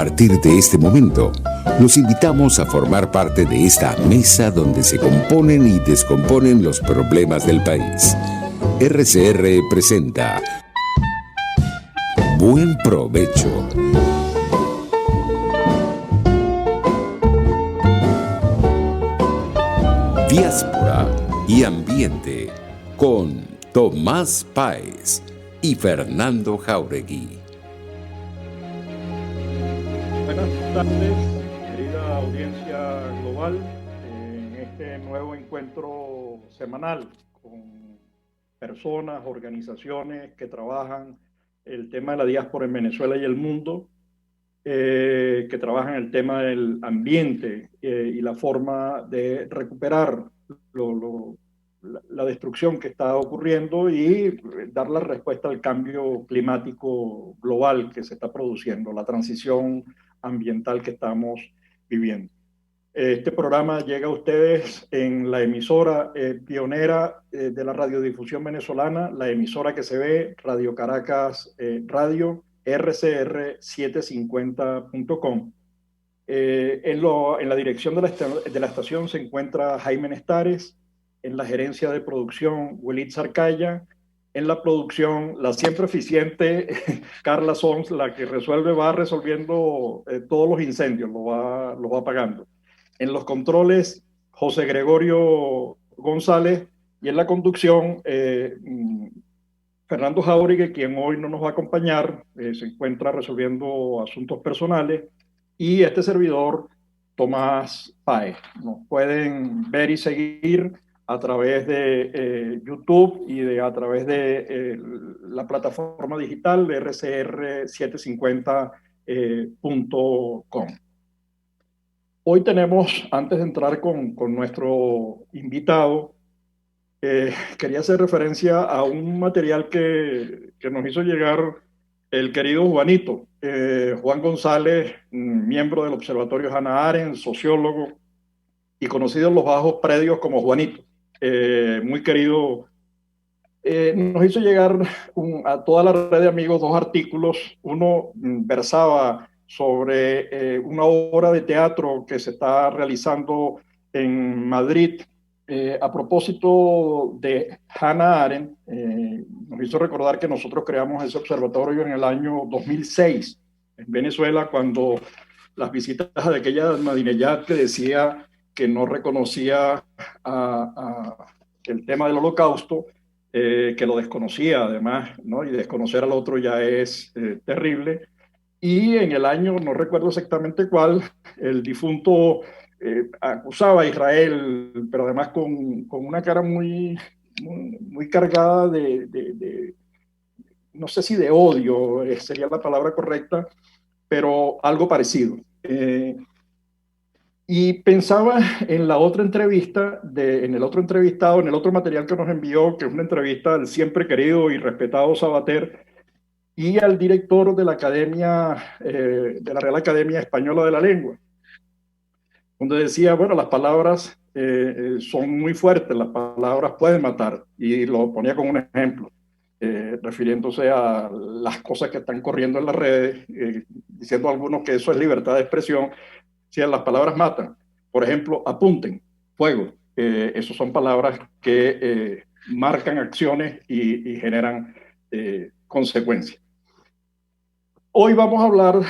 partir de este momento, los invitamos a formar parte de esta mesa donde se componen y descomponen los problemas del país. RCR presenta Buen Provecho. Diáspora y Ambiente con Tomás Páez y Fernando Jáuregui. Buenas tardes, querida audiencia global, en este nuevo encuentro semanal con personas, organizaciones que trabajan el tema de la diáspora en Venezuela y el mundo, que trabajan el tema del ambiente y la forma de recuperar la destrucción que está ocurriendo y dar la respuesta al cambio climático global que se está produciendo, la transición ambiental que estamos viviendo. Este programa llega a ustedes en la emisora pionera de la radiodifusión venezolana, la emisora que se ve, Radio Caracas Radio, rcr750.com. En la dirección de la estación se encuentra Jaime Nestares, en la gerencia de producción Welit Sarcaya, en la producción la siempre eficiente Carla Sons, la que va resolviendo todos los incendios, lo va apagando. En los controles José Gregorio González y en la conducción Fernando Jáuregui, quien hoy no nos va a acompañar, se encuentra resolviendo asuntos personales, y este servidor, Tomás Páez. Nos pueden ver y seguir a través de YouTube y a través de la plataforma digital de rcr750.com. Hoy tenemos, antes de entrar con nuestro invitado, quería hacer referencia a un material que nos hizo llegar el querido Juanito, Juan González, miembro del Observatorio Hannah Arendt, sociólogo y conocido en los bajos predios como Juanito, muy querido. Nos hizo llegar a toda la red de amigos dos artículos. Uno versaba sobre una obra de teatro que se está realizando en Madrid, a propósito de Hannah Arendt. Nos hizo recordar que nosotros creamos ese observatorio en el año 2006 en Venezuela, cuando las visitas de aquella Ahmadinejad que decía que no reconocía el tema del holocausto, que lo desconocía además, ¿no? Y desconocer al otro ya es terrible. Y en el año, no recuerdo exactamente cuál, el difunto acusaba a Israel, pero además con una cara muy cargada no sé si de odio sería la palabra correcta, pero algo parecido. Y pensaba en la otra entrevista, en el otro entrevistado, en el otro material que nos envió, que es una entrevista al siempre querido y respetado Sabater y al director de la Academia, de la Real Academia Española de la Lengua, donde decía, bueno, las palabras son muy fuertes, las palabras pueden matar, y lo ponía como un ejemplo, refiriéndose a las cosas que están corriendo en las redes, diciendo a algunos que eso es libertad de expresión. Si las palabras matan, por ejemplo, apunten, fuego, esas son palabras que marcan acciones y generan consecuencias. Hoy vamos a hablar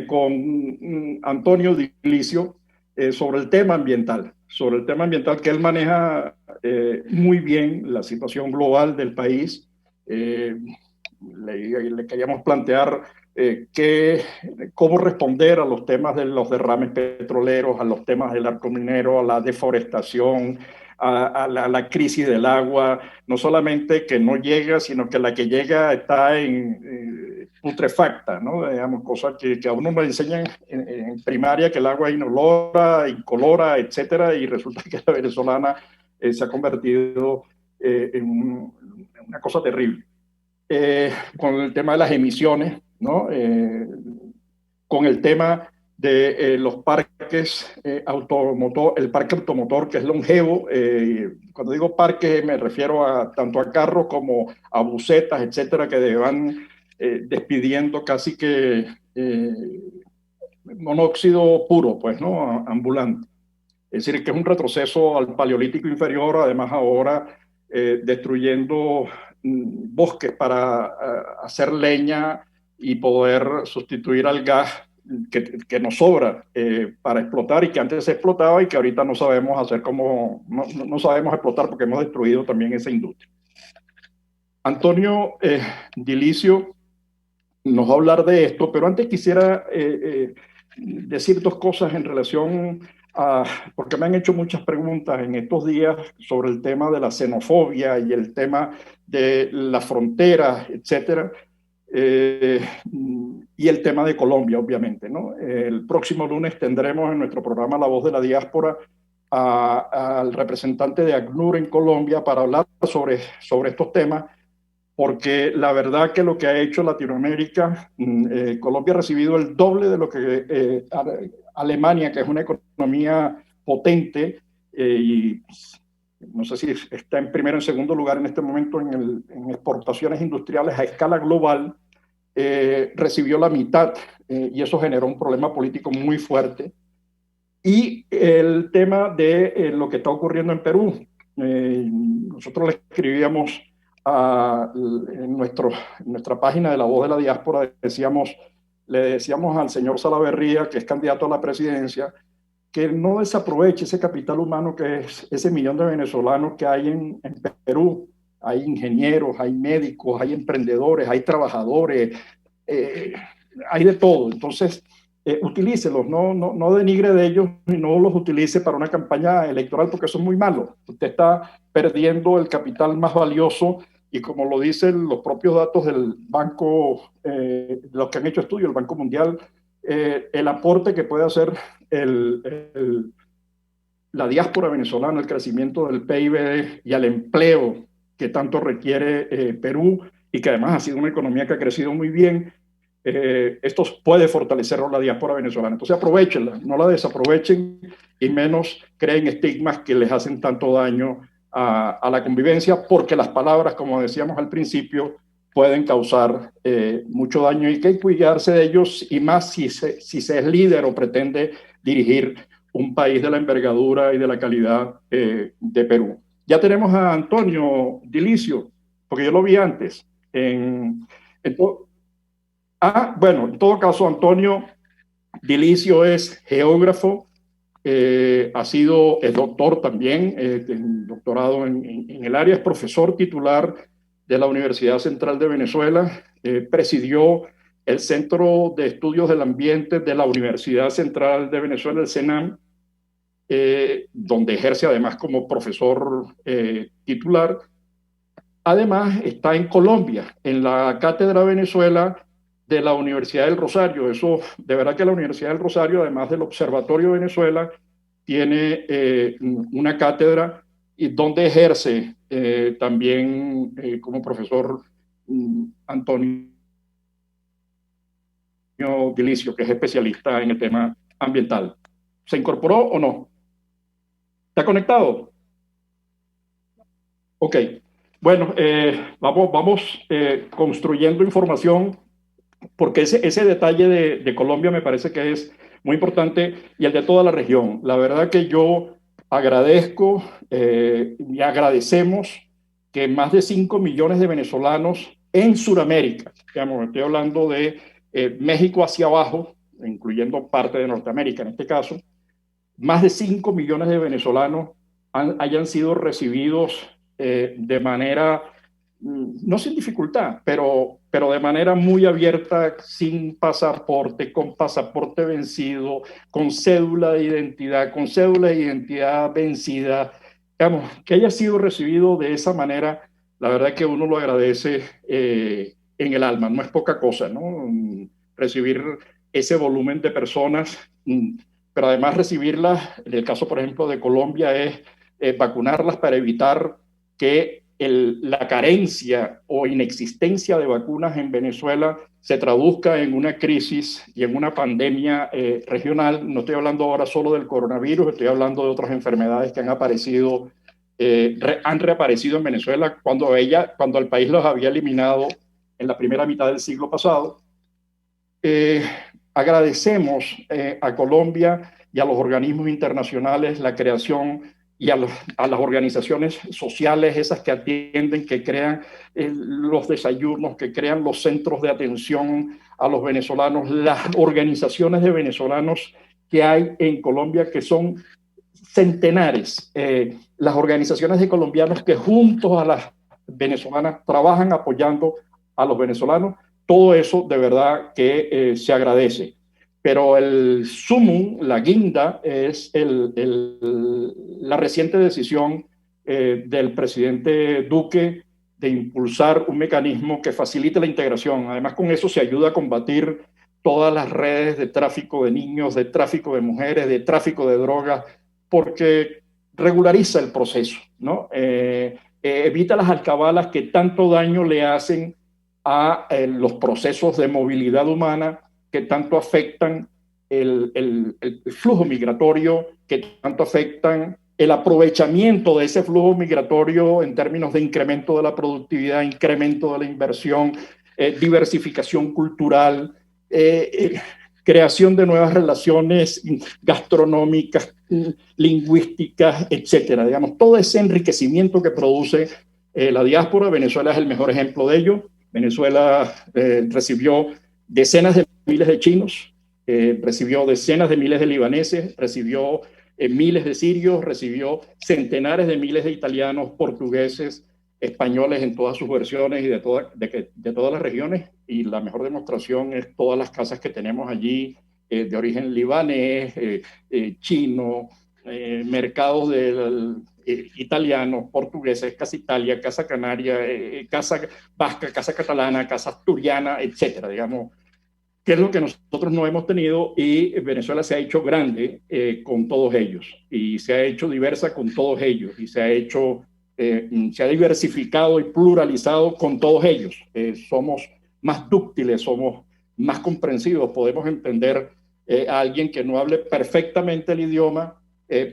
con Antonio Dilicio sobre el tema ambiental, que él maneja muy bien la situación global del país. Le queríamos plantear cómo responder a los temas de los derrames petroleros, a los temas del arco minero, a la deforestación, a la crisis del agua, no solamente que no llega, sino que la que llega está putrefacta, ¿no? Digamos, cosas que a uno nos enseñan en primaria, que el agua es inolora, incolora, etcétera, y resulta que la venezolana se ha convertido en una cosa terrible. Con el tema de las emisiones, ¿no? Con el tema de los parques automotor, el parque automotor que es longevo. Cuando digo parque me refiero tanto a carros como a busetas, etcétera, que van despidiendo casi que monóxido puro, pues, ¿no? Ambulante. Es decir, que es un retroceso al paleolítico inferior, además ahora destruyendo bosques para hacer leña y poder sustituir al gas que nos sobra para explotar y que antes se explotaba y que ahorita no sabemos hacer como, no sabemos explotar porque hemos destruido también esa industria. Antonio Dilicio nos va a hablar de esto, pero antes quisiera decir dos cosas en relación a, porque me han hecho muchas preguntas en estos días sobre el tema de la xenofobia y el tema de las fronteras, etcétera, y el tema de Colombia, obviamente, ¿no? El próximo lunes tendremos en nuestro programa La Voz de la Diáspora al representante de ACNUR en Colombia para hablar sobre estos temas, porque la verdad que lo que ha hecho Latinoamérica, Colombia ha recibido el doble de lo que Alemania, que es una economía potente, y no sé si está en primero o en segundo lugar en este momento en exportaciones industriales a escala global, recibió la mitad, y eso generó un problema político muy fuerte. Y el tema de lo que está ocurriendo en Perú. Nosotros le escribíamos en nuestra página de La Voz de la Diáspora, le decíamos al señor Salaverría, que es candidato a la presidencia, que no desaproveche ese capital humano que es ese millón de venezolanos que hay en Perú. Hay ingenieros, hay médicos, hay emprendedores, hay trabajadores, eh, hay de todo. Entonces, utilícelos, no denigre de ellos y no los utilice para una campaña electoral porque eso es muy malo. Usted está perdiendo el capital más valioso y como lo dicen los propios datos del banco, los que han hecho estudios, el Banco Mundial, el aporte que puede hacer la diáspora venezolana, el crecimiento del PIB y al empleo que tanto requiere Perú y que además ha sido una economía que ha crecido muy bien, esto puede fortalecer la diáspora venezolana. Entonces aprovechenla, no la desaprovechen y menos creen estigmas que les hacen tanto daño a la convivencia, porque las palabras, como decíamos al principio, pueden causar mucho daño y que hay que cuidarse de ellos, y más si se es líder o pretende dirigir un país de la envergadura y de la calidad de Perú. Ya tenemos a Antonio Dilicio, porque yo lo vi antes. Bueno, en todo caso, Antonio Dilicio es geógrafo, es doctor también, doctorado en el área, es profesor titular de la Universidad Central de Venezuela, presidió el Centro de Estudios del Ambiente de la Universidad Central de Venezuela, el CENAM, donde ejerce además como profesor titular. Además, está en Colombia, en la Cátedra Venezuela de la Universidad del Rosario. Eso, de verdad que la Universidad del Rosario, además del Observatorio Venezuela, tiene una cátedra y donde ejerce también como profesor Antonio Dilicio, que es especialista en el tema ambiental. ¿Se incorporó o no? ¿Está conectado? Ok. Bueno, vamos construyendo información, porque ese detalle de Colombia me parece que es muy importante, y el de toda la región. La verdad que yo agradezco y agradecemos que más de 5 millones de venezolanos en Sudamérica, digamos, estoy hablando de México hacia abajo, incluyendo parte de Norteamérica en este caso, más de 5 millones de venezolanos hayan sido recibidos de manera, no sin dificultad, pero de manera muy abierta, sin pasaporte, con pasaporte vencido, con cédula de identidad vencida, digamos, que haya sido recibido de esa manera. La verdad que uno lo agradece en el alma, no es poca cosa, ¿no? Recibir ese volumen de personas, pero además recibirlas, en el caso, por ejemplo, de Colombia, es vacunarlas para evitar que la carencia o inexistencia de vacunas en Venezuela se traduzca en una crisis y en una pandemia regional. No estoy hablando ahora solo del coronavirus, estoy hablando de otras enfermedades que han aparecido, han reaparecido en Venezuela cuando el país los había eliminado en la primera mitad del siglo pasado. agradecemos a Colombia y a los organismos internacionales la creación y a las organizaciones sociales, esas que atienden, que crean los desayunos, que crean los centros de atención a los venezolanos, las organizaciones de venezolanos que hay en Colombia, que son centenares, las organizaciones de colombianos que juntos a las venezolanas trabajan apoyando a los venezolanos. Todo eso de verdad que se agradece. Pero el sumum, la guinda, es la reciente decisión del presidente Duque de impulsar un mecanismo que facilite la integración. Además, con eso se ayuda a combatir todas las redes de tráfico de niños, de tráfico de mujeres, de tráfico de drogas, porque regulariza el proceso, ¿no? Evita las alcabalas que tanto daño le hacen a los procesos de movilidad humana, que tanto afectan el flujo migratorio, que tanto afectan el aprovechamiento de ese flujo migratorio en términos de incremento de la productividad, incremento de la inversión, diversificación cultural, creación de nuevas relaciones gastronómicas, lingüísticas, etcétera. Digamos, todo ese enriquecimiento que produce la diáspora. Venezuela es el mejor ejemplo de ello. Venezuela recibió decenas de miles de chinos, recibió decenas de miles de libaneses, recibió miles de sirios, recibió centenares de miles de italianos, portugueses, españoles en todas sus versiones y de todas las regiones. Y la mejor demostración es todas las casas que tenemos allí de origen libanés, chino, mercados italianos, portugueses, Casa Italia, Casa Canaria, Casa Vasca, Casa Catalana, Casa Asturiana, etcétera, digamos, que es lo que nosotros no hemos tenido, y Venezuela se ha hecho grande con todos ellos, y se ha hecho diversa con todos ellos, y se ha diversificado y pluralizado con todos ellos. Somos más dúctiles, somos más comprensivos, podemos entender a alguien que no hable perfectamente el idioma,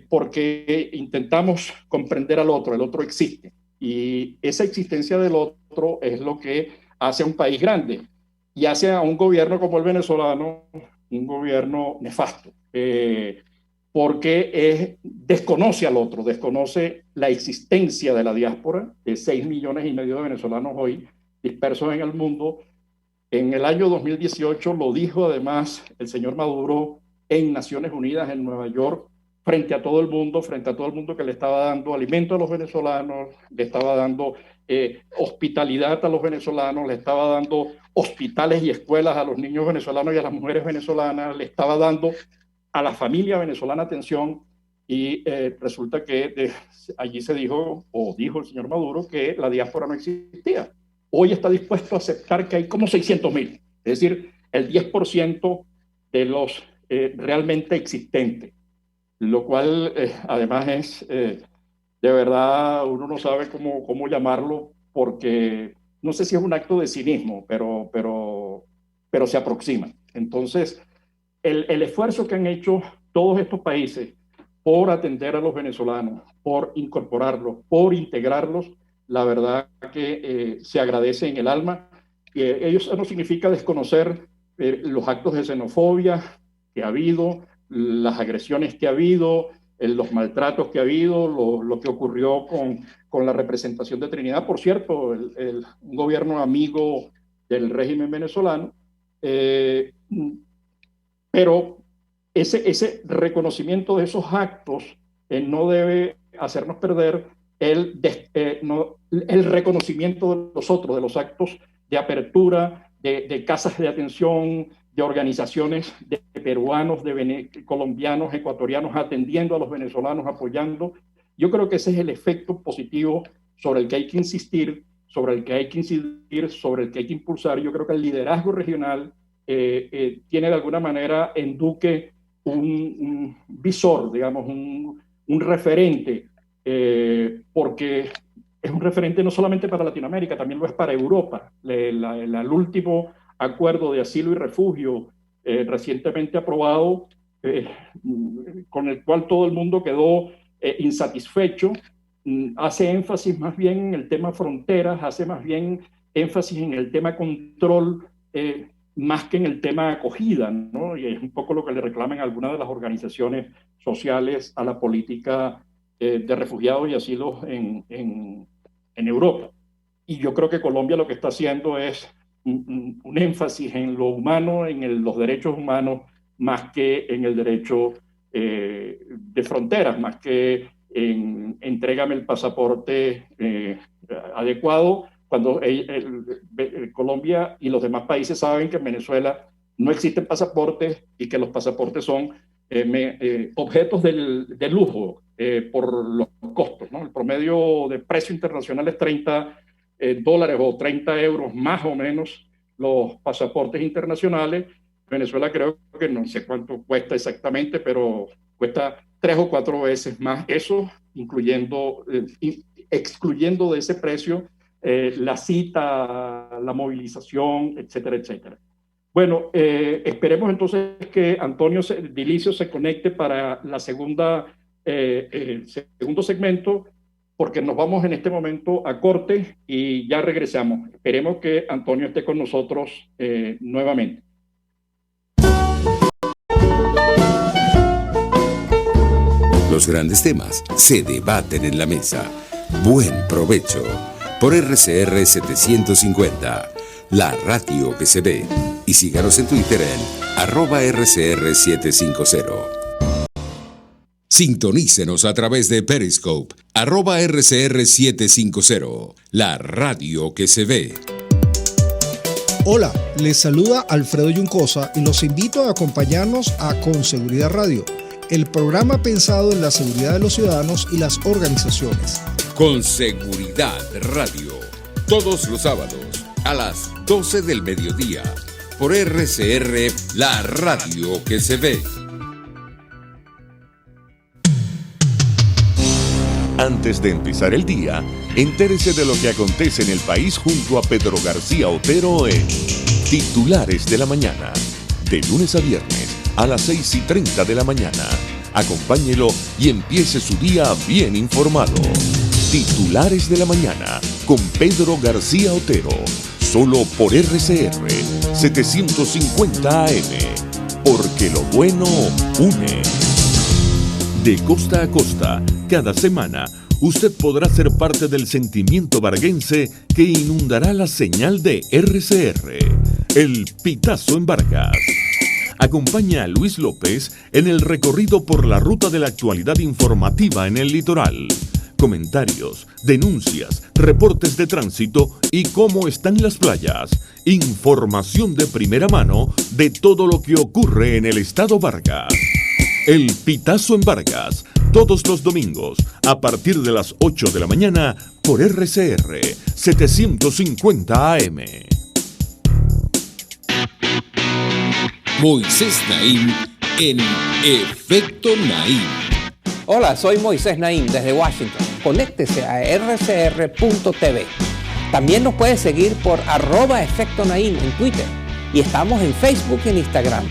porque intentamos comprender al otro. El otro existe, y esa existencia del otro es lo que hace a un país grande y hace a un gobierno como el venezolano un gobierno nefasto, porque desconoce al otro, desconoce la existencia de la diáspora, de 6,5 millones de venezolanos hoy dispersos en el mundo. En el año 2018 lo dijo además el señor Maduro en Naciones Unidas en Nueva York, frente a todo el mundo que le estaba dando alimento a los venezolanos, le estaba dando hospitalidad a los venezolanos, le estaba dando hospitales y escuelas a los niños venezolanos y a las mujeres venezolanas, le estaba dando a la familia venezolana atención, y resulta que allí se dijo, o dijo el señor Maduro, que la diáspora no existía. Hoy está dispuesto a aceptar que hay como 600,000, es decir, el 10% de los realmente existentes, lo cual además es, de verdad, uno no sabe cómo llamarlo, porque no sé si es un acto de cinismo, pero se aproxima. Entonces, el esfuerzo que han hecho todos estos países por atender a los venezolanos, por incorporarlos, por integrarlos, la verdad que se agradece en el alma. Eso no significa desconocer los actos de xenofobia que ha habido, las agresiones que ha habido, los maltratos que ha habido, lo que ocurrió con la representación de Trinidad. Por cierto, un gobierno amigo del régimen venezolano, pero ese reconocimiento de esos actos no debe hacernos perder el reconocimiento de los otros, de los actos de apertura, de casas de atención, de organizaciones de peruanos, de colombianos, ecuatorianos atendiendo a los venezolanos, apoyando. Yo creo que ese es el efecto positivo sobre el que hay que insistir, sobre el que hay que incidir, sobre el que hay que impulsar. Yo creo que el liderazgo regional tiene de alguna manera en Duque un visor, digamos, un referente, porque es un referente no solamente para Latinoamérica, también lo es para Europa. El último acuerdo de asilo y refugio recientemente aprobado, con el cual todo el mundo quedó insatisfecho, hace énfasis más bien en el tema fronteras, hace más bien énfasis en el tema control más que en el tema de acogida, ¿no? Y es un poco lo que le reclaman algunas de las organizaciones sociales a la política de refugiados y asilos en Europa. Y yo creo que Colombia lo que está haciendo es un énfasis en lo humano, en los derechos humanos, más que en el derecho de fronteras, más que en entrégame el pasaporte adecuado, cuando Colombia y los demás países saben que en Venezuela no existen pasaportes y que los pasaportes son objetos de lujo por los costos, ¿no? El promedio de precio internacional es $30 o 30 euros más o menos los pasaportes internacionales. Venezuela creo que no sé cuánto cuesta exactamente, pero cuesta 3 o 4 veces más eso, excluyendo de ese precio la cita, la movilización, etcétera, etcétera. Bueno, esperemos entonces que Antonio Dilicio se conecte para la segundo segmento, porque nos vamos en este momento a corte y ya regresamos. Esperemos que Antonio esté con nosotros nuevamente. Los grandes temas se debaten en la mesa. Buen provecho por RCR 750, la radio que se ve. Y síganos en Twitter en @RCR750. Sintonícenos a través de Periscope, @RCR750, la radio que se ve. Hola, les saluda Alfredo Yuncosa y los invito a acompañarnos a Con Seguridad Radio, el programa pensado en la seguridad de los ciudadanos y las organizaciones. Con Seguridad Radio, todos los sábados a las 12 del mediodía, por RCR, la radio que se ve. Antes de empezar el día, entérese de lo que acontece en el país junto a Pedro García Otero en Titulares de la Mañana, de lunes a viernes a las 6:30 de la mañana. Acompáñelo y empiece su día bien informado. Titulares de la Mañana con Pedro García Otero, solo por RCR 750 AM, porque lo bueno une. De costa a costa, cada semana, usted podrá ser parte del sentimiento varguense que inundará la señal de RCR, el Pitazo en Vargas. Acompaña a Luis López en el recorrido por la ruta de la actualidad informativa en el litoral. Comentarios, denuncias, reportes de tránsito y cómo están las playas. Información de primera mano de todo lo que ocurre en el estado Vargas. El Pitazo en Vargas, todos los domingos, a partir de las 8 de la mañana, por RCR 750 AM. Moisés Naim en Efecto Naim. Hola, soy Moisés Naim desde Washington. Conéctese a rcr.tv. También nos puede seguir por @Efecto Naim en Twitter. Y estamos en Facebook y en Instagram.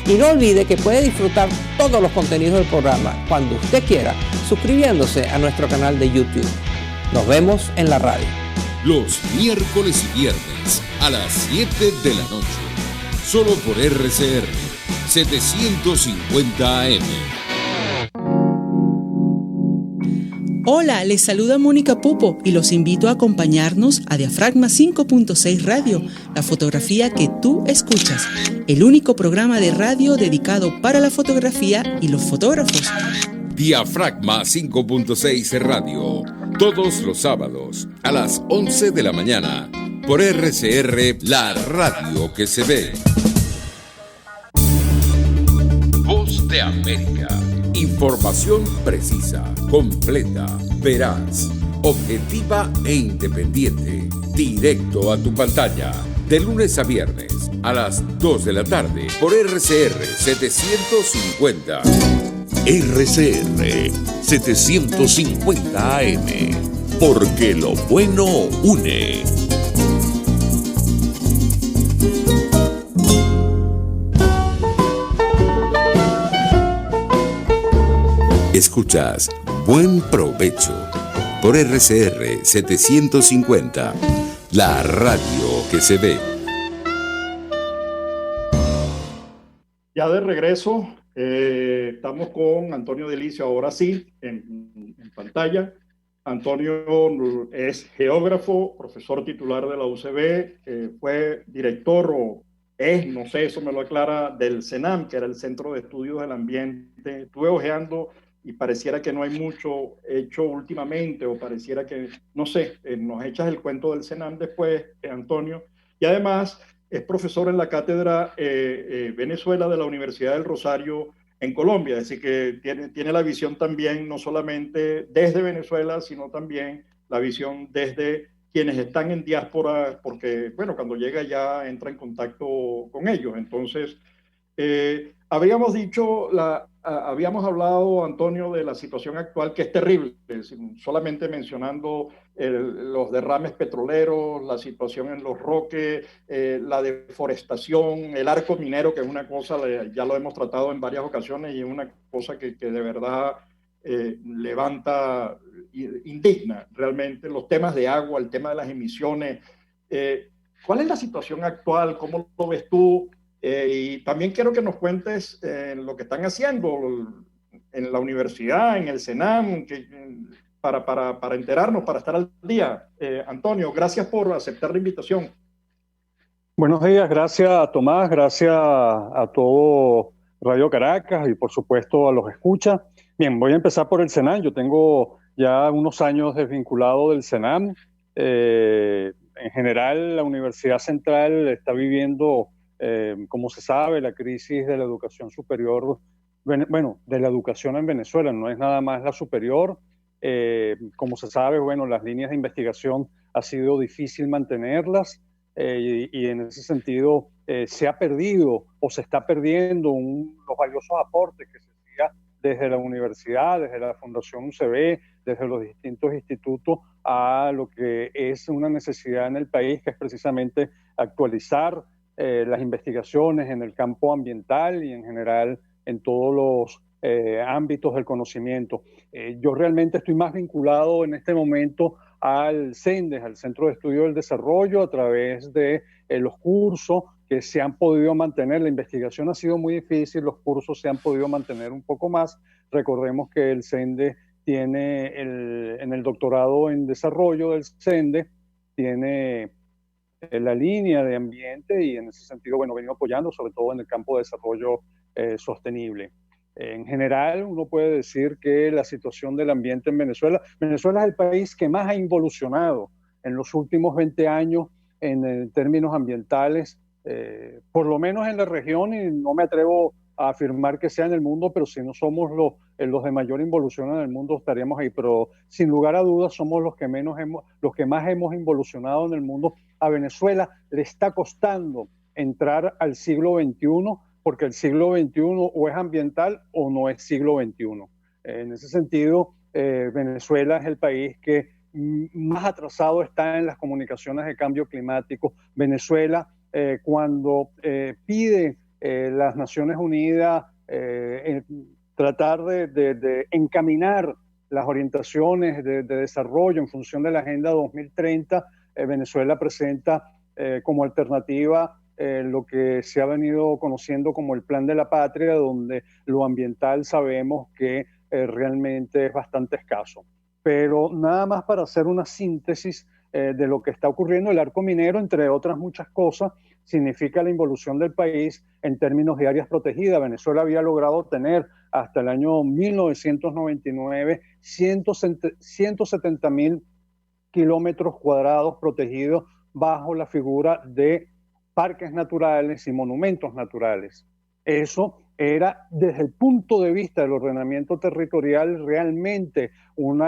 Y no olvide que puede disfrutar todos los contenidos del programa cuando usted quiera, suscribiéndose a nuestro canal de YouTube. Nos vemos en la radio. Los miércoles y viernes a las 7 de la noche. Solo por RCR 750 AM. Hola, les saluda Mónica Pupo y los invito a acompañarnos a Diafragma 5.6 Radio, la fotografía que tú escuchas, el único programa de radio dedicado para la fotografía y los fotógrafos. Diafragma 5.6 Radio, todos los sábados a las 11 de la mañana, por RCR, la radio que se ve. Voz de América. Información precisa, completa, veraz, objetiva e independiente. Directo a tu pantalla. De lunes a viernes a las 2 de la tarde por RCR 750. RCR 750 AM, porque lo bueno une. Escuchas Buen Provecho por RCR 750, la radio que se ve. Ya de regreso, estamos con Antonio Delicio, ahora sí, en pantalla. Antonio es geógrafo, profesor titular de la UCB, fue director o es, no sé, eso me lo aclara, del CENAM, que era el Centro de Estudios del Ambiente. Estuve ojeando y pareciera que no hay mucho hecho últimamente, o pareciera que, no sé, nos echas el cuento del CENAM después, Antonio. Y además es profesor en la cátedra Venezuela de la Universidad del Rosario en Colombia, es decir, que tiene la visión también no solamente desde Venezuela, sino también la visión desde quienes están en diáspora, porque, bueno, cuando llega ya entra en contacto con ellos. Entonces, habíamos hablado, Antonio, de la situación actual, que es terrible, solamente mencionando los derrames petroleros, la situación en Los Roques, la deforestación, el arco minero, que es una cosa, ya lo hemos tratado en varias ocasiones, y es una cosa que de verdad levanta, indigna realmente, los temas de agua, el tema de las emisiones. ¿Cuál es la situación actual? ¿Cómo lo ves tú? Y también quiero que nos cuentes lo que están haciendo en la universidad, en el CENAM, para enterarnos, para estar al día. Antonio, gracias por aceptar la invitación. Buenos días, gracias Tomás, gracias a todo Radio Caracas y por supuesto a los escuchas. Bien, voy a empezar por el CENAM. Yo tengo ya unos años desvinculado del CENAM. En general, la Universidad Central está viviendo, como se sabe, la crisis de la educación superior, bueno, de la educación en Venezuela, no es nada más la superior. Como se sabe, bueno, las líneas de investigación ha sido difícil mantenerlas. Y en ese sentido se ha perdido o se está perdiendo los valiosos aportes que se hacía desde la universidad, desde la Fundación UCB, desde los distintos institutos, a lo que es una necesidad en el país, que es precisamente actualizar las investigaciones en el campo ambiental y en general en todos los ámbitos del conocimiento. Yo realmente estoy más vinculado en este momento al CENDES, al Centro de Estudio del Desarrollo, a través de los cursos que se han podido mantener. La investigación ha sido muy difícil, los cursos se han podido mantener un poco más. Recordemos que el CENDES tiene, en el doctorado en desarrollo del CENDES, tiene la línea de ambiente, y en ese sentido, bueno, venido apoyando sobre todo en el campo de desarrollo sostenible. En general, uno puede decir que la situación del ambiente en Venezuela es el país que más ha involucionado en los últimos 20 años en términos ambientales, por lo menos en la región, y no me atrevo a afirmar que sea en el mundo, pero si no somos los de mayor involución en el mundo, estaríamos ahí. Pero sin lugar a dudas somos los que más hemos involucionado en el mundo. A Venezuela le está costando entrar al siglo XXI, porque el siglo XXI o es ambiental o no es siglo XXI. En ese sentido, Venezuela es el país que más atrasado está en las comunicaciones de cambio climático. Venezuela, cuando pide las Naciones Unidas tratar de encaminar las orientaciones de desarrollo en función de la Agenda 2030, Venezuela presenta como alternativa lo que se ha venido conociendo como el Plan de la Patria, donde lo ambiental sabemos que realmente es bastante escaso. Pero nada más para hacer una síntesis de lo que está ocurriendo, el arco minero, entre otras muchas cosas, significa la involución del país en términos de áreas protegidas. Venezuela había logrado tener hasta el año 1999 170.000 kilómetros cuadrados protegidos bajo la figura de parques naturales y monumentos naturales. Eso era, desde el punto de vista del ordenamiento territorial, realmente un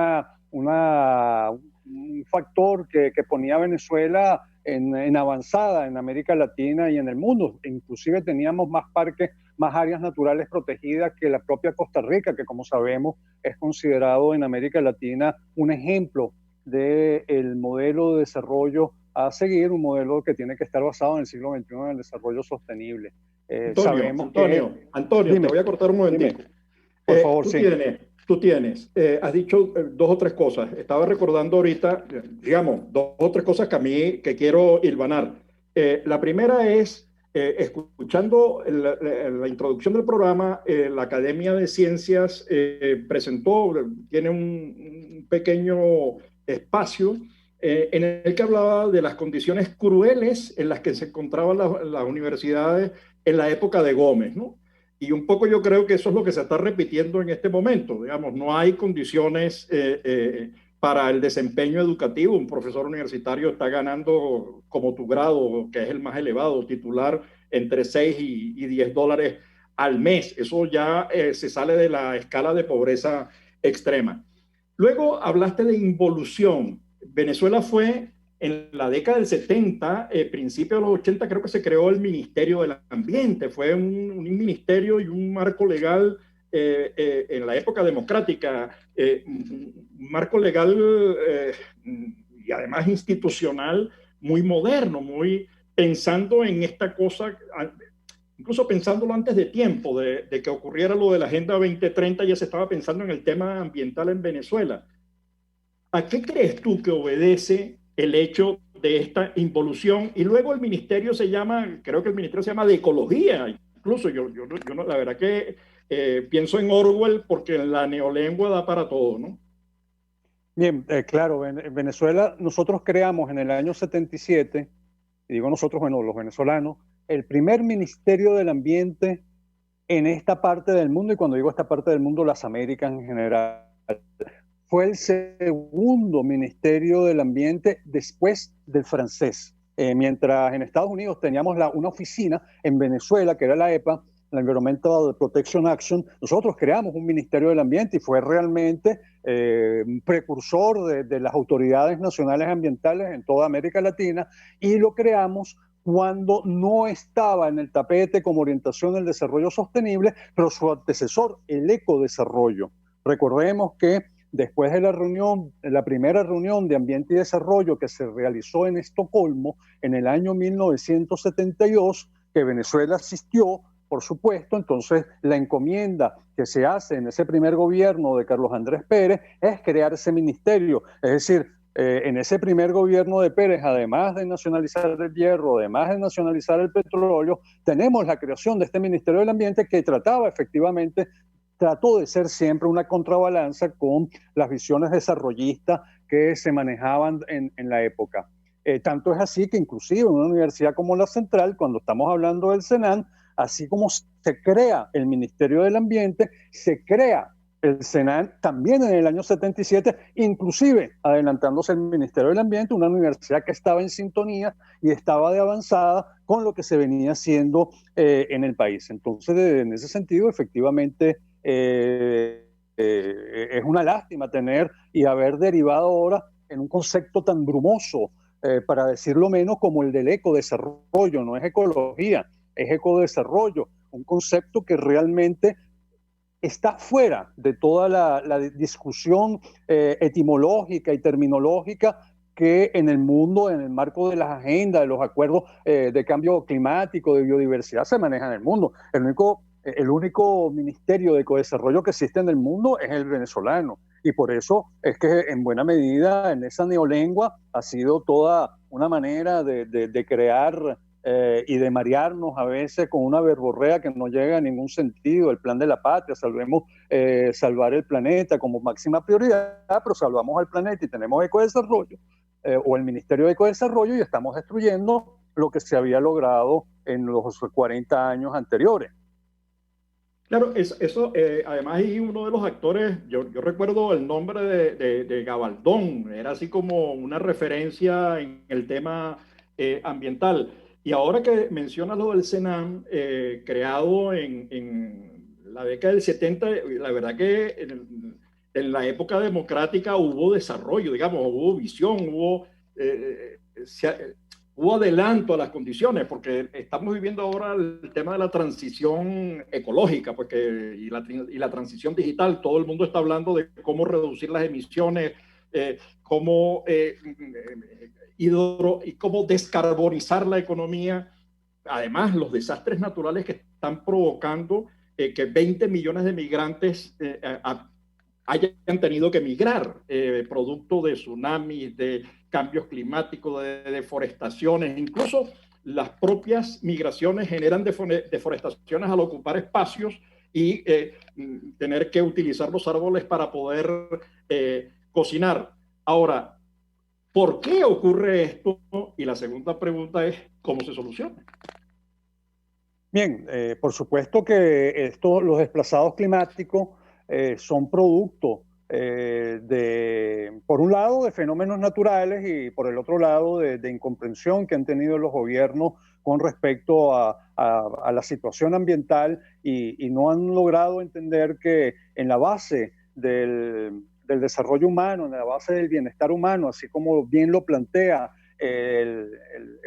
factor que ponía a Venezuela en avanzada en América Latina y en el mundo. Inclusive teníamos más parques, más áreas naturales protegidas que la propia Costa Rica, que como sabemos es considerado en América Latina un ejemplo del modelo de desarrollo a seguir, un modelo que tiene que estar basado en el siglo XXI en el desarrollo sostenible. Antonio, te voy a cortar un momentito. Por favor, sí. Tú tienes, has dicho dos o tres cosas. Estaba recordando ahorita, digamos, dos o tres cosas que quiero hilvanar. La primera es escuchando la introducción del programa, la Academia de Ciencias tiene un pequeño espacio en el que hablaba de las condiciones crueles en las que se encontraban las universidades en la época de Gómez, ¿no? Y un poco yo creo que eso es lo que se está repitiendo en este momento. Digamos, no hay condiciones para el desempeño educativo. Un profesor universitario está ganando como tu grado, que es el más elevado, titular, entre 6 y 10 dólares al mes. Eso ya se sale de la escala de pobreza extrema. Luego hablaste de involución. Venezuela fue en la década del 70, principio de los 80, creo que se creó el Ministerio del Ambiente. Fue un ministerio y un marco legal en la época democrática, un marco legal y además institucional muy moderno, muy pensando en esta cosa, incluso pensándolo antes de tiempo, de que ocurriera lo de la Agenda 2030, ya se estaba pensando en el tema ambiental en Venezuela. ¿A qué crees tú que obedece el hecho de esta involución? Y luego el ministerio creo que el ministerio se llama de Ecología. Incluso yo la verdad que pienso en Orwell porque la neolengua da para todo, ¿no? Bien, claro, en Venezuela nosotros creamos en el año 77, y digo nosotros, bueno, los venezolanos, el primer Ministerio del Ambiente en esta parte del mundo, y cuando digo esta parte del mundo, las Américas en general. Fue el segundo Ministerio del Ambiente después del francés. Mientras en Estados Unidos teníamos una oficina, en Venezuela, que era la EPA, la Environmental Protection Action, nosotros creamos un Ministerio del Ambiente y fue realmente un precursor de las autoridades nacionales ambientales en toda América Latina, y lo creamos cuando no estaba en el tapete como orientación del desarrollo sostenible, pero su antecesor, el ecodesarrollo. Recordemos que después de la primera reunión de Ambiente y Desarrollo que se realizó en Estocolmo en el año 1972, que Venezuela asistió, por supuesto, entonces la encomienda que se hace en ese primer gobierno de Carlos Andrés Pérez es crear ese ministerio. Es decir, en ese primer gobierno de Pérez, además de nacionalizar el hierro, además de nacionalizar el petróleo, tenemos la creación de este Ministerio del Ambiente que trató de ser siempre una contrabalanza con las visiones desarrollistas que se manejaban en la época. Tanto es así que inclusive en una universidad como la Central, cuando estamos hablando del Senan, así como se crea el Ministerio del Ambiente, se crea el Senan también en el año 77, inclusive adelantándose el Ministerio del Ambiente, una universidad que estaba en sintonía y estaba de avanzada con lo que se venía haciendo en el país. Entonces, en ese sentido, efectivamente, es una lástima tener y haber derivado ahora en un concepto tan brumoso, para decirlo menos, como el del ecodesarrollo. No es ecología, es ecodesarrollo, un concepto que realmente está fuera de toda la discusión etimológica y terminológica que en el mundo, en el marco de las agendas, de los acuerdos de cambio climático, de biodiversidad, se maneja en el mundo. El único ministerio de ecodesarrollo que existe en el mundo es el venezolano, y por eso es que en buena medida en esa neolengua ha sido toda una manera de crear y de marearnos a veces con una verborrea que no llega a ningún sentido. El plan de la patria, salvar el planeta como máxima prioridad, pero salvamos al planeta y tenemos ecodesarrollo, o el Ministerio de Ecodesarrollo, y estamos destruyendo lo que se había logrado en los 40 años anteriores. Claro, eso además hay uno de los actores, yo recuerdo el nombre de Gabaldón, era así como una referencia en el tema ambiental. Y ahora que mencionas lo del Senan, creado en la década del 70, la verdad que en la época democrática hubo desarrollo, digamos, hubo visión, hubo adelanto a las condiciones, porque estamos viviendo ahora el tema de la transición ecológica, y la transición digital. Todo el mundo está hablando de cómo reducir las emisiones, cómo descarbonizar la economía. Además, los desastres naturales que están provocando que 20 millones de migrantes hayan tenido que migrar, producto de tsunamis, de cambios climáticos, de deforestaciones. Incluso las propias migraciones generan deforestaciones al ocupar espacios y tener que utilizar los árboles para poder cocinar. Ahora, ¿por qué ocurre esto? Y la segunda pregunta es, ¿cómo se soluciona? Bien, por supuesto que los desplazados climáticos son producto por un lado, de fenómenos naturales y por el otro lado, de incomprensión que han tenido los gobiernos con respecto a la situación ambiental y no han logrado entender que en la base del desarrollo humano, en la base del bienestar humano, así como bien lo plantea el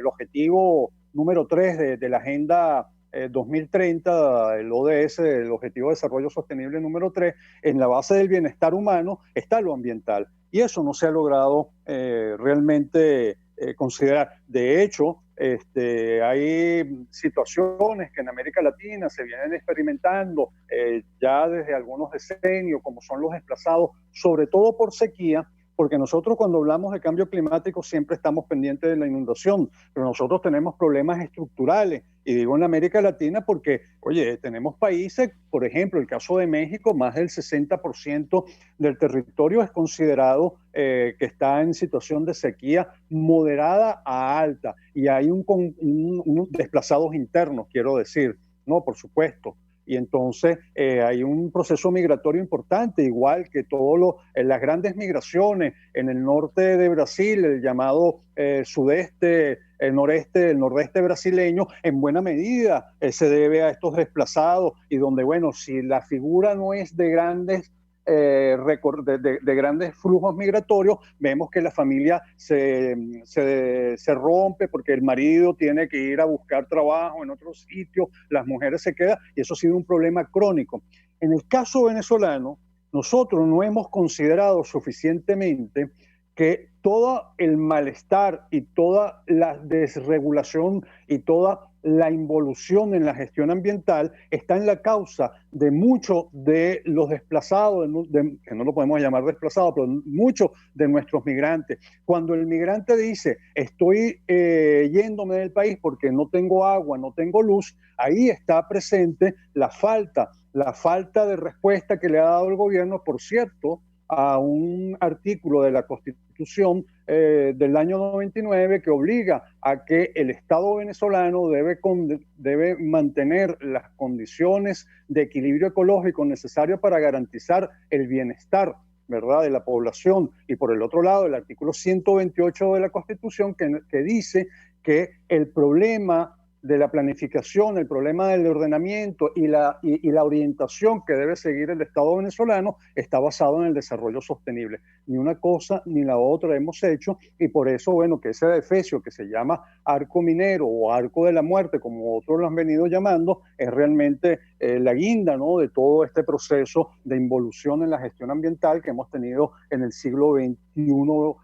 objetivo número 3 de la Agenda 2030, el ODS, el Objetivo de Desarrollo Sostenible número 3, en la base del bienestar humano está lo ambiental. Y eso no se ha logrado realmente considerar. De hecho, hay situaciones que en América Latina se vienen experimentando ya desde algunos decenios, como son los desplazados, sobre todo por sequía, porque nosotros cuando hablamos de cambio climático siempre estamos pendientes de la inundación, pero nosotros tenemos problemas estructurales, y digo en América Latina porque, oye, tenemos países, por ejemplo, el caso de México, más del 60% del territorio es considerado que está en situación de sequía moderada a alta, y hay unos desplazados internos, quiero decir, no, por supuesto. Y entonces hay un proceso migratorio importante, igual que las grandes migraciones en el norte de Brasil, el llamado sudeste, el nordeste brasileño, en buena medida se debe a estos desplazados, y donde, bueno, si la figura no es de grandes grandes flujos migratorios, vemos que la familia se rompe porque el marido tiene que ir a buscar trabajo en otro sitio, las mujeres se quedan, y eso ha sido un problema crónico. En el caso venezolano, nosotros no hemos considerado suficientemente que todo el malestar y toda la desregulación y toda la involución en la gestión ambiental está en la causa de muchos de los desplazados, que no lo podemos llamar desplazados, pero muchos de nuestros migrantes. Cuando el migrante dice, estoy yéndome del país porque no tengo agua, no tengo luz, ahí está presente la falta de respuesta que le ha dado el gobierno, por cierto, a un artículo de la Constitución del año 99 que obliga a que el Estado venezolano debe mantener las condiciones de equilibrio ecológico necesarias para garantizar el bienestar, ¿verdad?, de la población. Y por el otro lado, el artículo 128 de la Constitución que dice que el problema de la planificación, el problema del ordenamiento y la orientación que debe seguir el Estado venezolano está basado en el desarrollo sostenible. Ni una cosa ni la otra hemos hecho, y por eso, bueno, que ese adefesio que se llama arco minero o arco de la muerte, como otros lo han venido llamando, es realmente la guinda, ¿no?, de todo este proceso de involución en la gestión ambiental que hemos tenido en el siglo XXI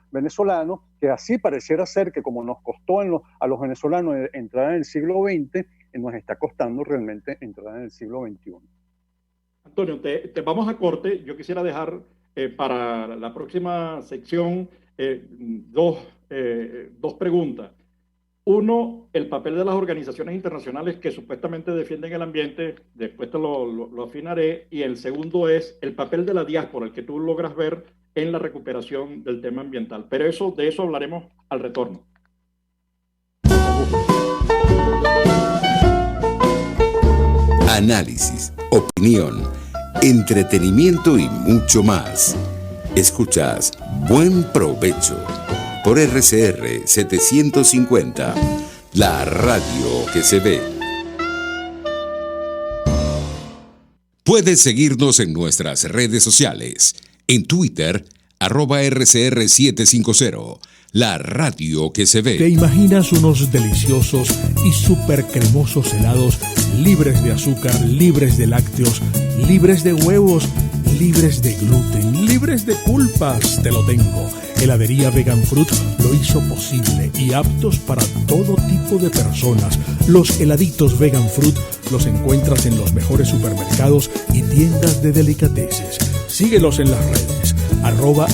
venezolano, que así pareciera ser que como nos costó a los venezolanos entrar en el siglo XX, nos está costando realmente entrar en el siglo XXI. Antonio, te vamos a corte. Yo quisiera dejar para la próxima sección dos preguntas. Uno, el papel de las organizaciones internacionales que supuestamente defienden el ambiente, después te lo afinaré, y el segundo es el papel de la diáspora, el que tú logras ver en la recuperación del tema ambiental. Pero de eso hablaremos al retorno. Análisis, opinión, entretenimiento y mucho más. Escuchas Buen Provecho por RCR 750, la radio que se ve. Puedes seguirnos en nuestras redes sociales. En Twitter, @RCR750, la radio que se ve. ¿Te imaginas unos deliciosos y súper cremosos helados libres de azúcar, libres de lácteos, libres de huevos, libres de gluten, libres de culpas? Te lo tengo. Heladería Vegan Fruit lo hizo posible y aptos para todo tipo de personas. Los heladitos Vegan Fruit los encuentras en los mejores supermercados y tiendas de delicateces. Síguelos en las redes,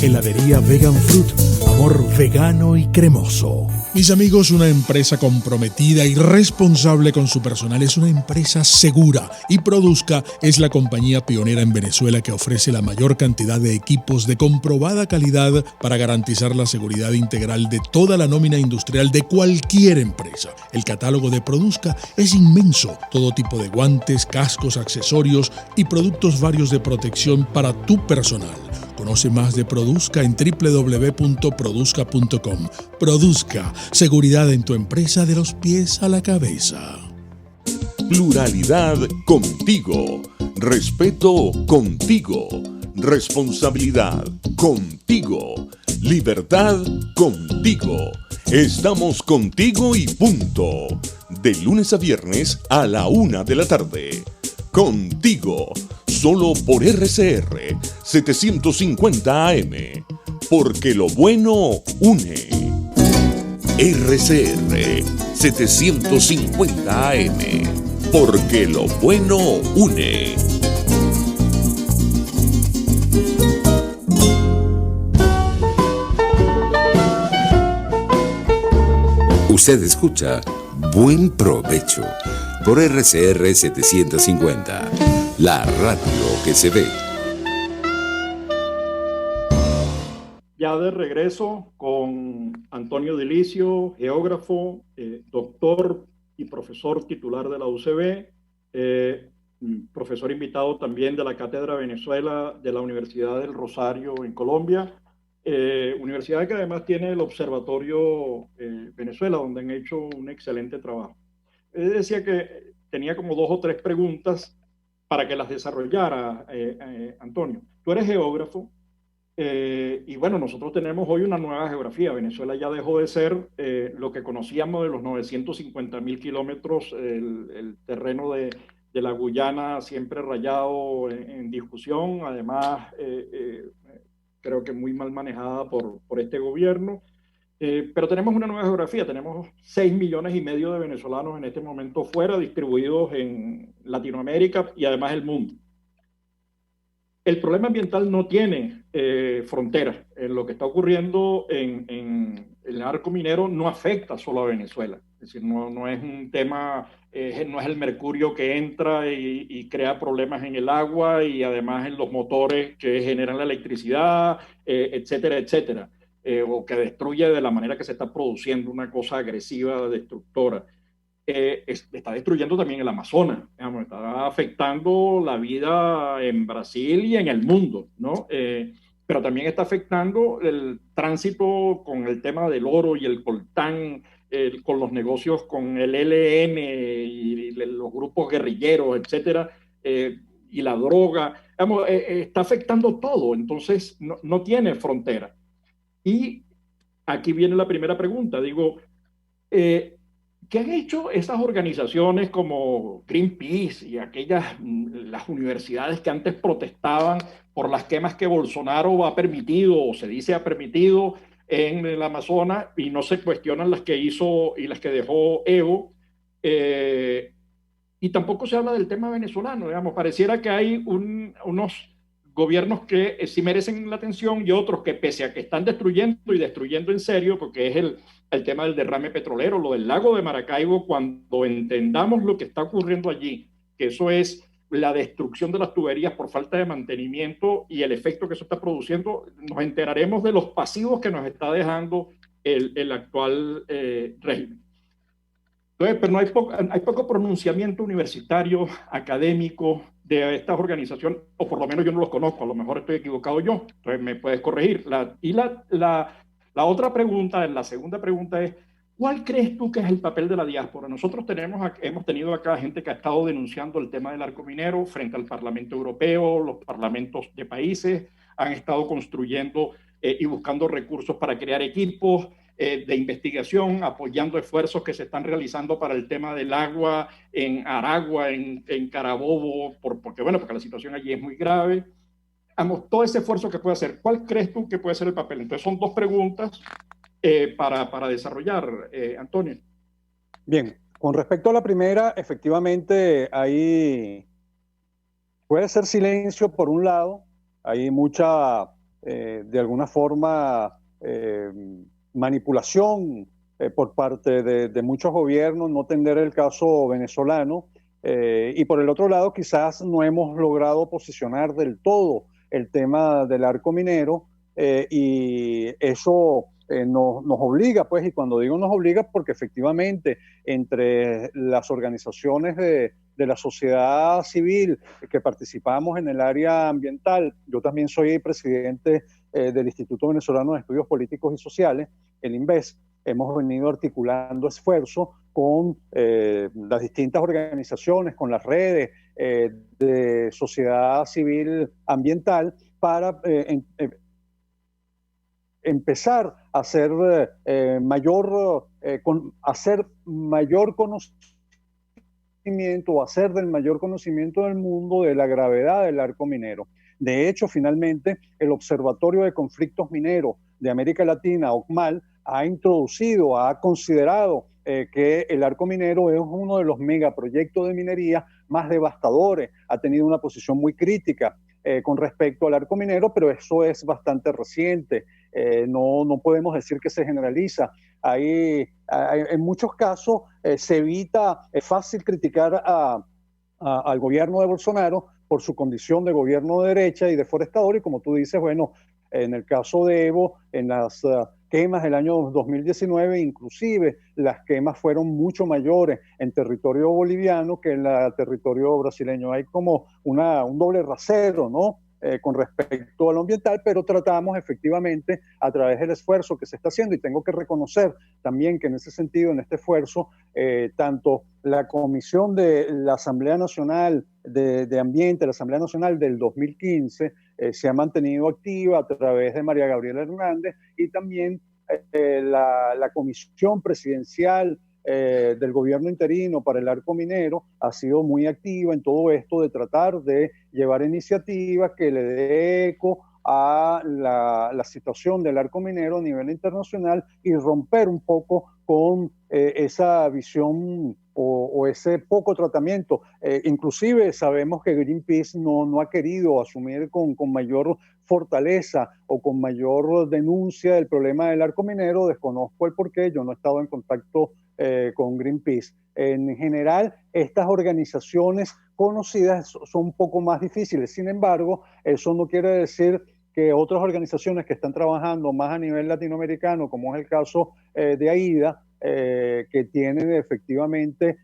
@heladería Vegan Fruit. sabor vegano y cremoso. Mis amigos, una empresa comprometida y responsable con su personal es una empresa segura, y Produzca es la compañía pionera en Venezuela que ofrece la mayor cantidad de equipos de comprobada calidad para garantizar la seguridad integral de toda la nómina industrial de cualquier empresa. El catálogo de Produzca es inmenso, todo tipo de guantes, cascos, accesorios y productos varios de protección para tu personal. Conoce más de Produzca en www.produzca.com. Produzca, seguridad en tu empresa de los pies a la cabeza. Pluralidad contigo. Respeto contigo. Responsabilidad contigo. Libertad contigo. Estamos contigo y punto. De lunes a viernes a la 1 de la tarde. Contigo. Solo por RCR 750 AM. Porque lo bueno une. RCR 750 AM. Porque lo bueno une. Usted escucha Buen Provecho por RCR 750, la radio que se ve. Ya de regreso con Antonio Dilicio, geógrafo, doctor y profesor titular de la UCB, profesor invitado también de la Cátedra Venezuela de la Universidad del Rosario en Colombia, universidad que además tiene el Observatorio Venezuela, donde han hecho un excelente trabajo. Decía que tenía como 2 o 3 preguntas para que las desarrollara, Antonio. Tú eres geógrafo, y bueno, nosotros tenemos hoy una nueva geografía. Venezuela ya dejó de ser lo que conocíamos de los 950.000 kilómetros, el terreno de la Guyana siempre rayado en discusión, además creo que muy mal manejada por este gobierno. Pero tenemos una nueva geografía, tenemos 6,5 millones de venezolanos en este momento fuera, distribuidos en Latinoamérica y además el mundo. El problema ambiental no tiene fronteras. Lo que está ocurriendo en el arco minero no afecta solo a Venezuela. Es decir, no es un tema, no es el mercurio que entra y crea problemas en el agua y además en los motores que generan la electricidad, etcétera, etcétera. O que destruye de la manera que se está produciendo una cosa agresiva, destructora. Está destruyendo también el Amazonas, digamos, está afectando la vida en Brasil y en el mundo, ¿no? Pero también está afectando el tránsito con el tema del oro y el coltán, con los negocios con el ELN y los grupos guerrilleros, etcétera, y la droga, digamos, está afectando todo, entonces no tiene frontera. Y aquí viene la primera pregunta, digo, ¿qué han hecho esas organizaciones como Greenpeace y las universidades que antes protestaban por las quemas que Bolsonaro ha permitido, o se dice ha permitido, en el Amazonas, y no se cuestionan las que hizo y las que dejó Evo? Y tampoco se habla del tema venezolano, digamos, pareciera que hay unos gobiernos que sí merecen la atención y otros que, pese a que están destruyendo y destruyendo en serio, porque es el tema del derrame petrolero, lo del lago de Maracaibo, cuando entendamos lo que está ocurriendo allí, que eso es la destrucción de las tuberías por falta de mantenimiento y el efecto que eso está produciendo, nos enteraremos de los pasivos que nos está dejando el actual régimen. Entonces, pero hay poco pronunciamiento universitario, académico, de estas organizaciones, o por lo menos yo no los conozco, a lo mejor estoy equivocado yo, entonces me puedes corregir. La otra pregunta, la segunda pregunta es, ¿cuál crees tú que es el papel de la diáspora? Nosotros hemos tenido acá gente que ha estado denunciando el tema del arco minero frente al Parlamento Europeo, los parlamentos de países han estado construyendo y buscando recursos para crear equipos de investigación, apoyando esfuerzos que se están realizando para el tema del agua en Aragua, en Carabobo, porque la situación allí es muy grave. Vamos, todo ese esfuerzo que puede hacer, ¿cuál crees tú que puede ser el papel? Entonces son 2 preguntas para desarrollar, Antonio. Bien, con respecto a la primera, efectivamente puede ser silencio por un lado, hay mucha, de alguna forma, manipulación por parte de muchos gobiernos, no tender el caso venezolano, y por el otro lado quizás no hemos logrado posicionar del todo el tema del arco minero, y eso nos obliga, pues, y cuando digo nos obliga, porque efectivamente entre las organizaciones de la sociedad civil que participamos en el área ambiental, yo también soy presidente del Instituto Venezolano de Estudios Políticos y Sociales, el INVES. Hemos venido articulando esfuerzos con las distintas organizaciones, con las redes de sociedad civil ambiental, para empezar a hacer mayor conocimiento, hacer del mayor conocimiento del mundo de la gravedad del arco minero. De hecho, finalmente, el Observatorio de Conflictos Mineros de América Latina, OCMAL, ha considerado que el arco minero es uno de los megaproyectos de minería más devastadores. Ha tenido una posición muy crítica con respecto al arco minero, pero eso es bastante reciente. No podemos decir que se generaliza. En muchos casos se evita, es fácil criticar al gobierno de Bolsonaro por su condición de gobierno de derecha y deforestador, y como tú dices, bueno, en el caso de Evo, en las quemas del año 2019, inclusive las quemas fueron mucho mayores en territorio boliviano que en el territorio brasileño. Hay como un doble rasero, ¿no? Con respecto a lo ambiental, pero tratamos efectivamente a través del esfuerzo que se está haciendo, y tengo que reconocer también que en ese sentido, en este esfuerzo, tanto la Comisión de la Asamblea Nacional de Ambiente, la Asamblea Nacional del 2015, se ha mantenido activa a través de María Gabriela Hernández, y también la Comisión Presidencial del gobierno interino para el arco minero ha sido muy activa en todo esto de tratar de llevar iniciativas que le dé eco a la situación del arco minero a nivel internacional y romper un poco con esa visión o ese poco tratamiento. Inclusive sabemos que Greenpeace no ha querido asumir con mayor fortaleza o con mayor denuncia del problema del arco minero. Desconozco el porqué, yo no he estado en contacto con Greenpeace. En general, estas organizaciones conocidas son un poco más difíciles. Sin embargo, eso no quiere decir que otras organizaciones que están trabajando más a nivel latinoamericano, como es el caso de AIDA, que tienen efectivamente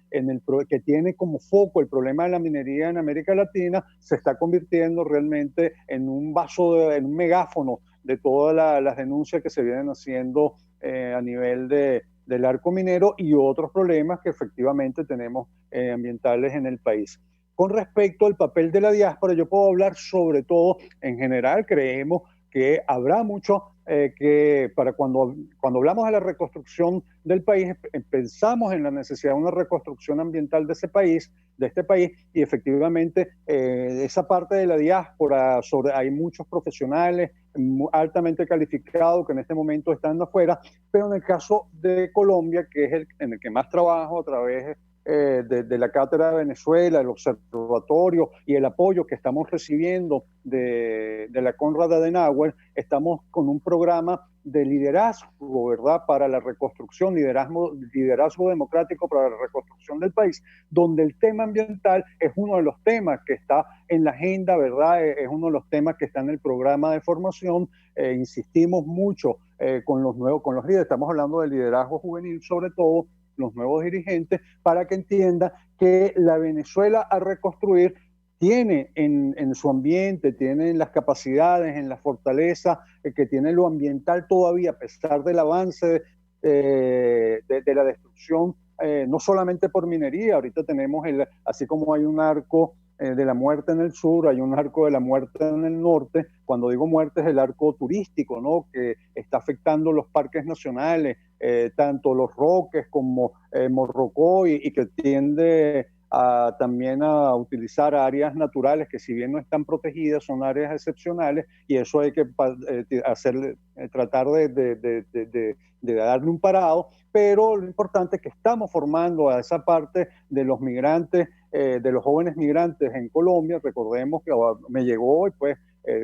que tiene como foco el problema de la minería en América Latina, se está convirtiendo realmente en un en un megáfono de todas las denuncias que se vienen haciendo a nivel del arco minero y otros problemas que efectivamente tenemos ambientales en el país. Con respecto al papel de la diáspora, yo puedo hablar sobre todo, en general creemos que habrá mucho que para cuando hablamos de la reconstrucción del país, pensamos en la necesidad de una reconstrucción ambiental de este país, y efectivamente esa parte de la diáspora, hay muchos profesionales altamente calificados que en este momento están afuera, pero en el caso de Colombia, que es en el que más trabajo a través de la Cátedra de Venezuela, el observatorio y el apoyo que estamos recibiendo de la Konrad Adenauer, estamos con un programa de liderazgo, ¿verdad?, para la reconstrucción, liderazgo democrático para la reconstrucción del país, donde el tema ambiental es uno de los temas que está en la agenda, ¿verdad?, es uno de los temas que está en el programa de formación. Insistimos mucho con los líderes, estamos hablando del liderazgo juvenil sobre todo, los nuevos dirigentes, para que entienda que la Venezuela a reconstruir tiene en su ambiente, tiene en las capacidades, en la fortaleza, que tiene lo ambiental todavía, a pesar del avance de la destrucción, no solamente por minería. Ahorita tenemos, así como hay un arco de la muerte en el sur, hay un arco de la muerte en el norte. Cuando digo muerte es el arco turístico, ¿no?, que está afectando los parques nacionales, tanto Los Roques como Morrocoy, y que tiende también a utilizar áreas naturales que, si bien no están protegidas, son áreas excepcionales, y eso hay que tratar de darle un parado. Pero lo importante es que estamos formando a esa parte de los migrantes, de los jóvenes migrantes en Colombia. Recordemos que me llegó hoy, pues,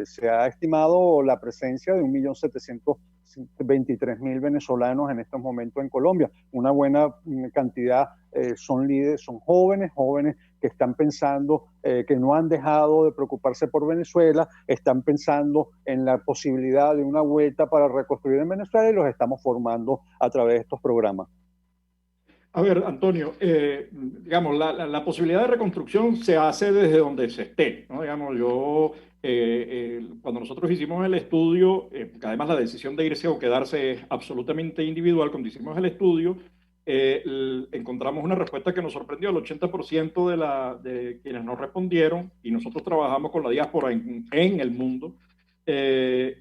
Se ha estimado la presencia de 1.723.000 venezolanos en estos momentos en Colombia. Una buena cantidad son líderes, son jóvenes que están pensando, que no han dejado de preocuparse por Venezuela, están pensando en la posibilidad de una vuelta para reconstruir en Venezuela, y los estamos formando a través de estos programas. A ver, Antonio, digamos, la posibilidad de reconstrucción se hace desde donde se esté, ¿no? Digamos, cuando nosotros hicimos el estudio, porque además la decisión de irse o quedarse es absolutamente individual, cuando hicimos el estudio, encontramos una respuesta que nos sorprendió. El 80% de quienes nos respondieron, y nosotros trabajamos con la diáspora en el mundo, es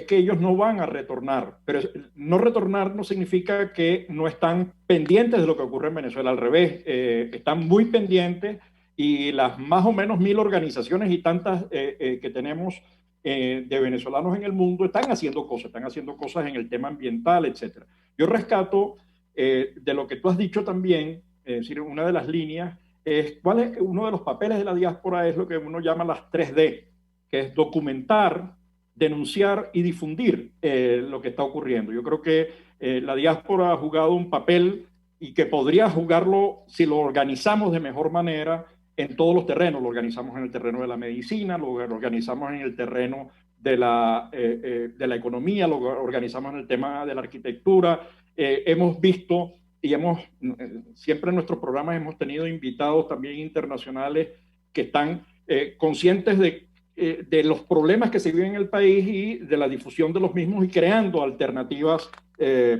que ellos no van a retornar, pero no retornar no significa que no están pendientes de lo que ocurre en Venezuela. Al revés, están muy pendientes, y las más o menos 1.000 organizaciones y tantas que tenemos de venezolanos en el mundo están haciendo cosas en el tema ambiental, etc. Yo rescato de lo que tú has dicho también, es decir, una de las líneas es cuál es uno de los papeles de la diáspora, es lo que uno llama las 3D, que es documentar, denunciar y difundir lo que está ocurriendo. Yo creo que la diáspora ha jugado un papel, y que podría jugarlo si lo organizamos de mejor manera en todos los terrenos. Lo organizamos en el terreno de la medicina, lo organizamos en el terreno de la economía, lo organizamos en el tema de la arquitectura. Hemos visto y siempre en nuestros programas hemos tenido invitados también internacionales que están conscientes de los problemas que se viven en el país y de la difusión de los mismos, y creando alternativas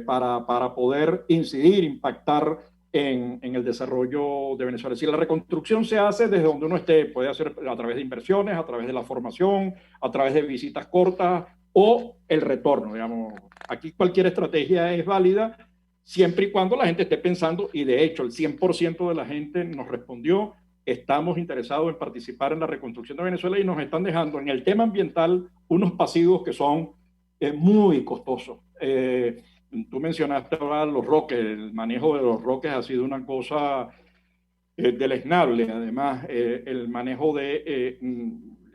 para poder incidir, impactar en el desarrollo de Venezuela. Si la reconstrucción se hace desde donde uno esté, puede hacer a través de inversiones, a través de la formación, a través de visitas cortas o el retorno. Digamos, aquí cualquier estrategia es válida siempre y cuando la gente esté pensando, y de hecho el 100% de la gente nos respondió: estamos interesados en participar en la reconstrucción de Venezuela, y nos están dejando en el tema ambiental unos pasivos que son muy costosos. Tú mencionaste ahora los roques. El manejo de los roques ha sido una cosa deleznable. Además, el manejo de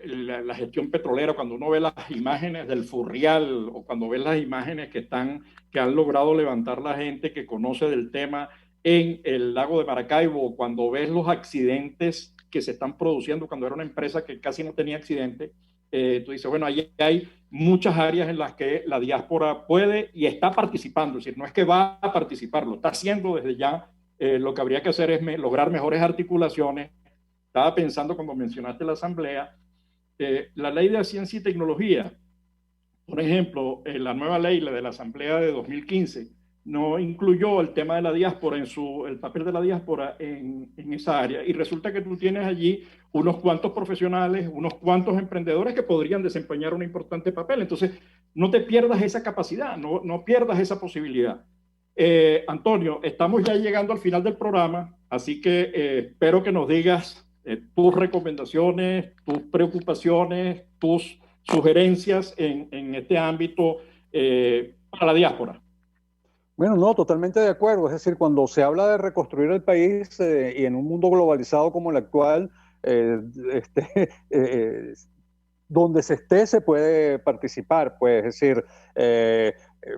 la gestión petrolera, cuando uno ve las imágenes del Furrial, o cuando ves las imágenes que han logrado levantar la gente que conoce del tema en el lago de Maracaibo, cuando ves los accidentes que se están produciendo, cuando era una empresa que casi no tenía accidentes, tú dices, bueno, ahí hay muchas áreas en las que la diáspora puede y está participando. Es decir, no es que va a participar, lo está haciendo desde ya. Lo que habría que hacer es lograr mejores articulaciones. Estaba pensando, cuando mencionaste la asamblea, la ley de ciencia y tecnología, por ejemplo, la nueva ley, la de la asamblea de 2015, no incluyó el tema de la diáspora, el papel de la diáspora en esa área. Y resulta que tú tienes allí unos cuantos profesionales, unos cuantos emprendedores que podrían desempeñar un importante papel. Entonces, no te pierdas esa capacidad, no pierdas esa posibilidad. Antonio, estamos ya llegando al final del programa, así que espero que nos digas tus recomendaciones, tus preocupaciones, tus sugerencias en este ámbito para la diáspora. Bueno, no, totalmente de acuerdo. Es decir, cuando se habla de reconstruir el país y en un mundo globalizado como el actual, donde se esté se puede participar, pues. Es decir,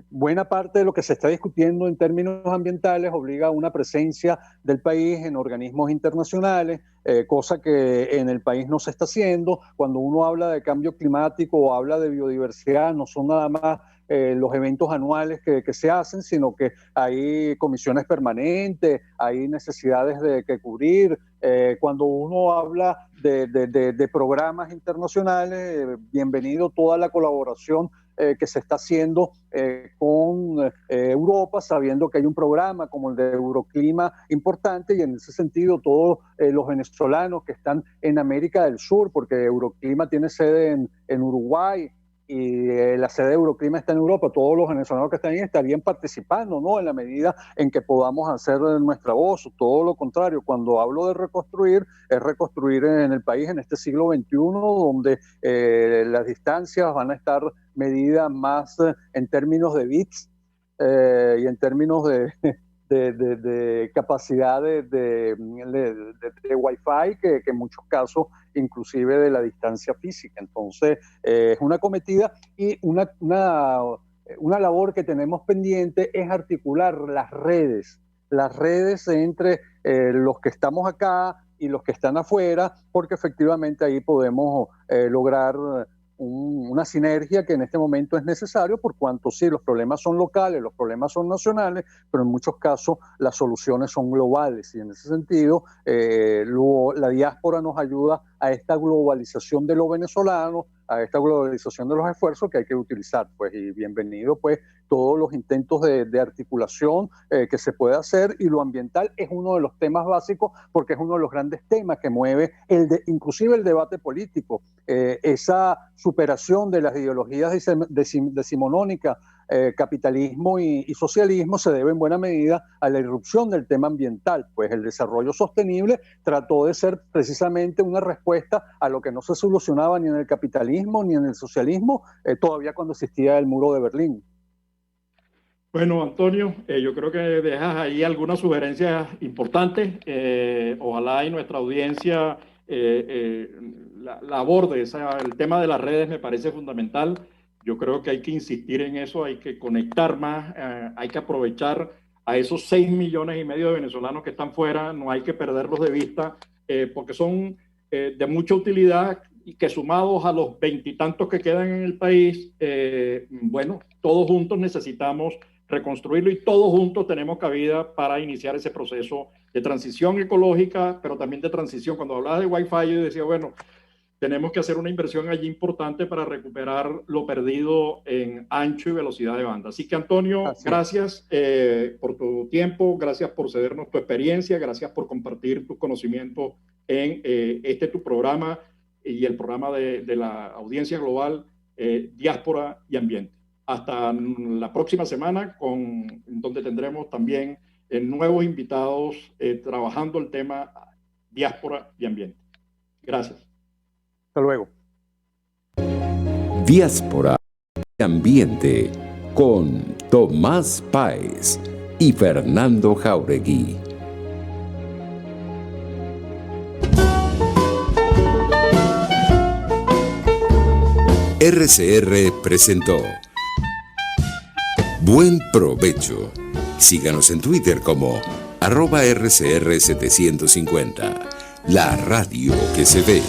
buena parte de lo que se está discutiendo en términos ambientales obliga a una presencia del país en organismos internacionales, cosa que en el país no se está haciendo. Cuando uno habla de cambio climático o habla de biodiversidad, no son nada más los eventos anuales que se hacen, sino que hay comisiones permanentes, hay necesidades que cubrir. Cuando uno habla de programas internacionales, bienvenido toda la colaboración que se está haciendo con Europa, sabiendo que hay un programa como el de Euroclima importante, y en ese sentido todos los venezolanos que están en América del Sur, porque Euroclima tiene sede en Uruguay, y la sede de Euroclima está en Europa, todos los venezolanos que están ahí estarían participando, ¿no?, en la medida en que podamos hacer nuestra voz. Todo lo contrario, cuando hablo de reconstruir, es reconstruir en el país en este siglo XXI, donde las distancias van a estar medidas más en términos de bits y en términos de capacidad de Wi-Fi, que en muchos casos inclusive de la distancia física. Entonces, es una cometida y una labor que tenemos pendiente es articular las redes entre los que estamos acá y los que están afuera, porque efectivamente ahí podemos lograr una sinergia que en este momento es necesario, por cuanto sí, los problemas son locales, los problemas son nacionales, pero en muchos casos las soluciones son globales, y en ese sentido la diáspora nos ayuda a esta globalización de lo venezolano, a esta globalización de los esfuerzos que hay que utilizar, pues, y bienvenido, pues, todos los intentos de articulación que se puede hacer, y lo ambiental es uno de los temas básicos, porque es uno de los grandes temas que mueve inclusive el debate político, esa superación de las ideologías decimonónicas, capitalismo y socialismo, se debe en buena medida a la irrupción del tema ambiental, pues el desarrollo sostenible trató de ser precisamente una respuesta a lo que no se solucionaba ni en el capitalismo ni en el socialismo, todavía cuando existía el muro de Berlín. Bueno, Antonio, yo creo que dejas ahí algunas sugerencias importantes. Ojalá y nuestra audiencia la aborde. El tema de las redes me parece fundamental. Yo creo que hay que insistir en eso, hay que conectar más, hay que aprovechar a esos 6,5 millones de venezolanos que están fuera, no hay que perderlos de vista, porque son de mucha utilidad, y que sumados a los 20 y tantos que quedan en el país, bueno, todos juntos necesitamos reconstruirlo, y todos juntos tenemos cabida para iniciar ese proceso de transición ecológica, pero también de transición. Cuando hablaba de Wi-Fi, yo decía, bueno, tenemos que hacer una inversión allí importante para recuperar lo perdido en ancho y velocidad de banda. Así que, Antonio, gracias por tu tiempo, gracias por cedernos tu experiencia, gracias por compartir tus conocimientos en tu programa y el programa de la audiencia global, Diáspora y Ambiente. Hasta la próxima semana, donde tendremos también nuevos invitados trabajando el tema Diáspora y Ambiente. Gracias. Hasta luego. Diáspora y Ambiente con Tomás Páez y Fernando Jáuregui. RCR presentó Buen Provecho. Síganos en Twitter como @RCR750, la radio que se ve.